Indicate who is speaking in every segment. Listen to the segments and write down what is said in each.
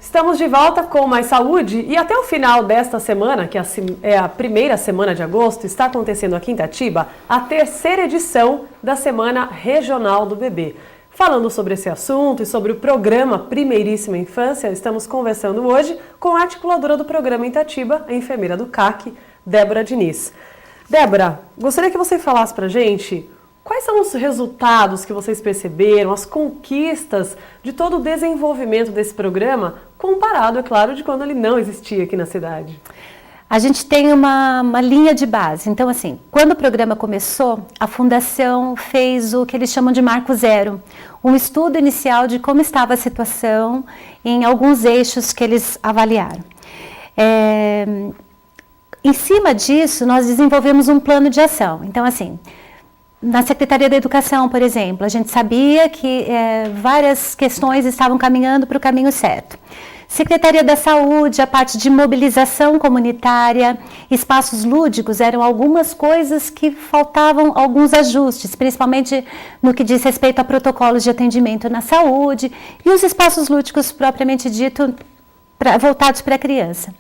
Speaker 1: Estamos de volta com Mais Saúde e até o final desta semana, que é a primeira semana de agosto, está acontecendo aqui em Itatiba a terceira edição da Semana Regional do Bebê. Falando sobre esse assunto e sobre o programa Primeiríssima Infância, estamos conversando hoje com a articuladora do programa em Itatiba, a enfermeira do CAC, Débora Diniz. Débora, gostaria que você falasse pra gente quais são os resultados que vocês perceberam, as conquistas de todo o desenvolvimento desse programa, comparado, é claro, de quando ele não existia aqui na cidade.
Speaker 2: A gente tem uma linha de base. Então, assim, quando o programa começou, a Fundação fez o que eles chamam de Marco Zero, um estudo inicial de como estava a situação em alguns eixos que eles avaliaram. Em cima disso, nós desenvolvemos um plano de ação. Então, assim, na Secretaria da Educação, por exemplo, a gente sabia que várias questões estavam caminhando para o caminho certo. Secretaria da Saúde, a parte de mobilização comunitária, espaços lúdicos, eram algumas coisas que faltavam alguns ajustes, principalmente no que diz respeito a protocolos de atendimento na saúde e os espaços lúdicos propriamente dito voltados para a criança.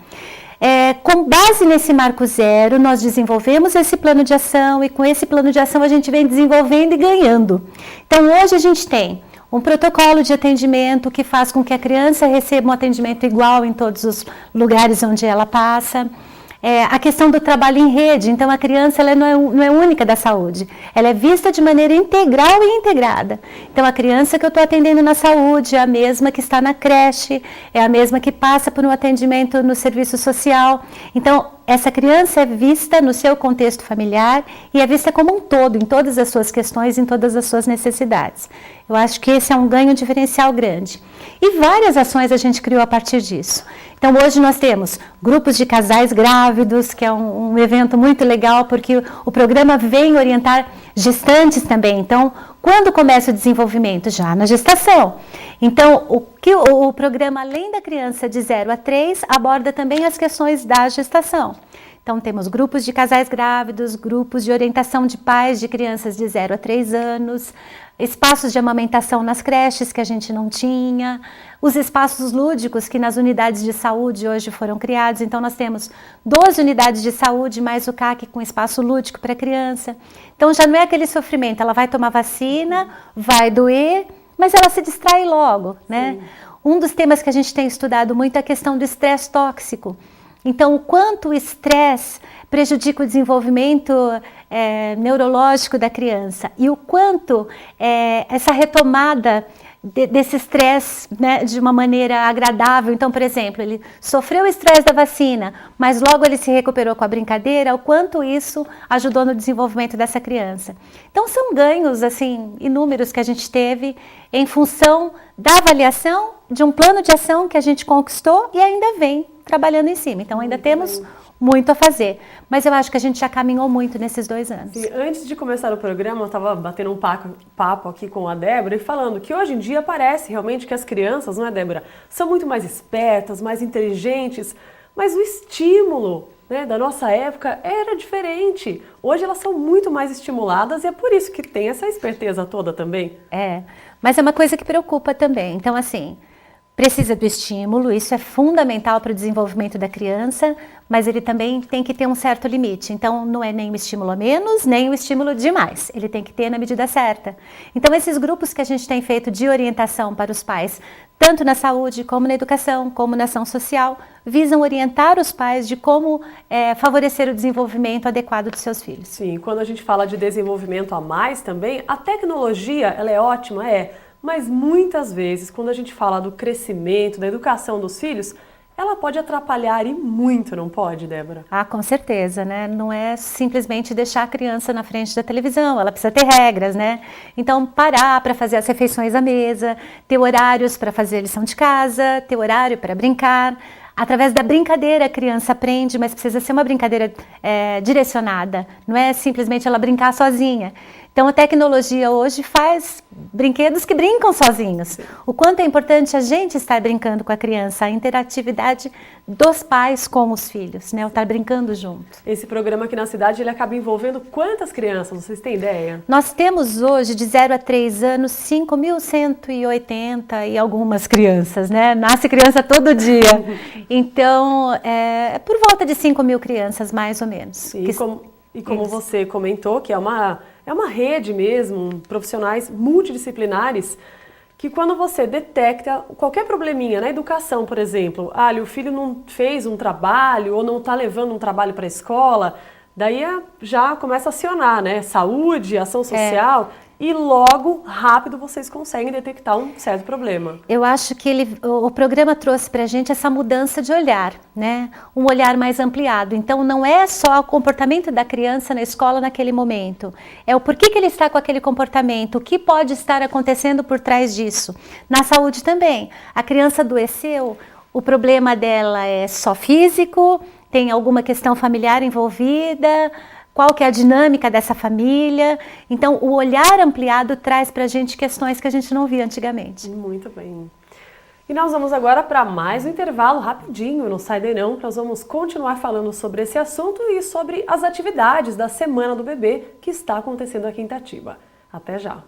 Speaker 2: Com base nesse Marco Zero, nós desenvolvemos esse plano de ação e com esse plano de ação a gente vem desenvolvendo e ganhando. Então hoje a gente tem um protocolo de atendimento que faz com que a criança receba um atendimento igual em todos os lugares onde ela passa. A questão do trabalho em rede, então a criança ela não é única da saúde, ela é vista de maneira integral e integrada. Então a criança que eu estou atendendo na saúde é a mesma que está na creche, é a mesma que passa por um atendimento no serviço social. Então essa criança é vista no seu contexto familiar e é vista como um todo, em todas as suas questões, em todas as suas necessidades. Eu acho que esse é um ganho diferencial grande. E várias ações a gente criou a partir disso. Então hoje nós temos grupos de casais grávidos, que é um evento muito legal, porque o programa vem orientar gestantes também. Então, quando começa o desenvolvimento? Já na gestação. Então, o programa, além da criança de 0 a 3, aborda também as questões da gestação. Então, temos grupos de casais grávidos, grupos de orientação de pais de crianças de 0 a 3 anos, espaços de amamentação nas creches que a gente não tinha, os espaços lúdicos que nas unidades de saúde hoje foram criados. Então, nós temos 12 unidades de saúde, mais o CAC com espaço lúdico para a criança. Então, já não é aquele sofrimento, ela vai tomar vacina, vai doer, mas ela se distrai logo, né? Um dos temas que a gente tem estudado muito é a questão do estresse tóxico. Então, o quanto o estresse prejudica o desenvolvimento neurológico da criança e o quanto essa retomada desse estresse, né, de uma maneira agradável. Então, por exemplo, ele sofreu o estresse da vacina, mas logo ele se recuperou com a brincadeira, o quanto isso ajudou no desenvolvimento dessa criança. Então, são ganhos assim inúmeros que a gente teve em função da avaliação de um plano de ação que a gente conquistou e ainda vem trabalhando em cima. Então, ainda temos muito a fazer, mas eu acho que a gente já caminhou muito nesses 2 anos.
Speaker 1: Sim, antes de começar o programa, eu estava batendo um papo aqui com a Débora e falando que hoje em dia parece realmente que as crianças, não é, Débora, são muito mais espertas, mais inteligentes, mas o estímulo, né, da nossa época era diferente. Hoje elas são muito mais estimuladas e é por isso que tem essa esperteza toda também.
Speaker 2: Mas é uma coisa que preocupa também. Então, assim, precisa do estímulo, isso é fundamental para o desenvolvimento da criança, mas ele também tem que ter um certo limite. Então, não é nem um estímulo a menos, nem um estímulo demais. Ele tem que ter na medida certa. Então, esses grupos que a gente tem feito de orientação para os pais, tanto na saúde, como na educação, como na ação social, visam orientar os pais de como favorecer o desenvolvimento adequado dos seus filhos.
Speaker 1: Sim, quando a gente fala de desenvolvimento a mais também, a tecnologia, ela é ótima, mas muitas vezes, quando a gente fala do crescimento, da educação dos filhos, ela pode atrapalhar e muito, não pode, Débora?
Speaker 2: Com certeza, né? Não é simplesmente deixar a criança na frente da televisão, ela precisa ter regras, né? Então, parar para fazer as refeições à mesa, ter horários para fazer a lição de casa, ter horário para brincar. Através da brincadeira a criança aprende, mas precisa ser uma brincadeira direcionada, não é simplesmente ela brincar sozinha. Então a tecnologia hoje faz brinquedos que brincam sozinhos. O quanto é importante a gente estar brincando com a criança, a interatividade dos pais com os filhos, né? O estar brincando junto.
Speaker 1: Esse programa aqui na cidade, ele acaba envolvendo quantas crianças? Vocês têm ideia?
Speaker 2: Nós temos hoje, de 0 a 3 anos, 5.180 e algumas crianças, né? Nasce criança todo dia. Então, é por volta de 5.000 crianças, mais ou menos.
Speaker 1: E como você comentou, que é uma rede mesmo, profissionais multidisciplinares, que quando você detecta qualquer probleminha na educação, por exemplo, o filho não fez um trabalho ou não está levando um trabalho para a escola, daí já começa a acionar, né? Saúde, ação social, e logo, rápido, vocês conseguem detectar um certo problema.
Speaker 2: Eu acho que o programa trouxe para a gente essa mudança de olhar, né? Um olhar mais ampliado. Então, não é só o comportamento da criança na escola naquele momento. É o porquê que ele está com aquele comportamento, o que pode estar acontecendo por trás disso. Na saúde também. A criança adoeceu, o problema dela é só físico, tem alguma questão familiar envolvida, qual que é a dinâmica dessa família. Então, o olhar ampliado traz para a gente questões que a gente não via antigamente.
Speaker 1: Muito bem. E nós vamos agora para mais um intervalo rapidinho, não sai daí não, nós vamos continuar falando sobre esse assunto e sobre as atividades da Semana do Bebê que está acontecendo aqui em Itatiba. Até já!